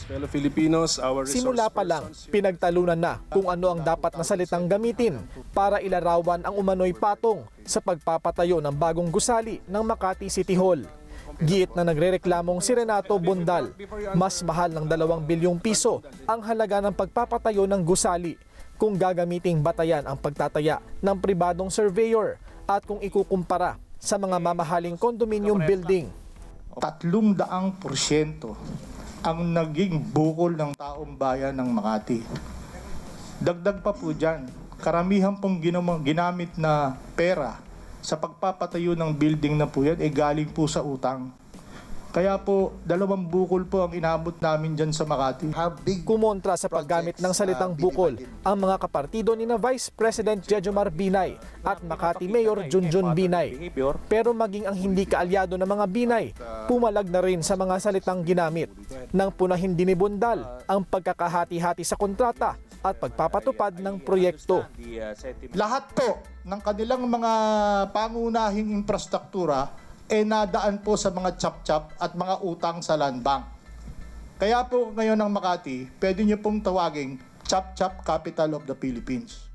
Fellow Filipinos, our Simula pa lang, pinagtalunan na kung ano ang dapat na salitang gamitin para ilarawan ang umano'y patong sa pagpapatayo ng bagong gusali ng Makati City Hall. Giit na nagrereklamong si Renato Bondal, mas mahal ng 2 bilyong piso ang halaga ng pagpapatayo ng gusali kung gagamiting batayan ang pagtataya ng pribadong surveyor at kung ikukumpara sa mga mamahaling condominium building. 300% ang naging bukol ng taong bayan ng Makati. Dagdag pa po dyan, karamihan pong ginamit na pera sa pagpapatayo ng building na po yan galing po sa utang. Kaya po, 2 bukol po ang inabot namin dyan sa Makati. Kumontra sa paggamit ng salitang bukol ang mga kapartido ni na Vice President Jejomar Binay at Makati Mayor Junjun Binay. Pero maging ang hindi kaalyado ng mga Binay, pumalag na rin sa mga salitang ginamit nang punahin din ni Bondal ang pagkakahati-hati sa kontrata at pagpapatupad ng proyekto. Lahat po ng kanilang mga pangunahing infrastruktura nadaan po sa mga chap-chap at mga utang sa land bank. Kaya po ngayon ng Makati, pwede niyo pong tawaging chap-chap capital of the Philippines.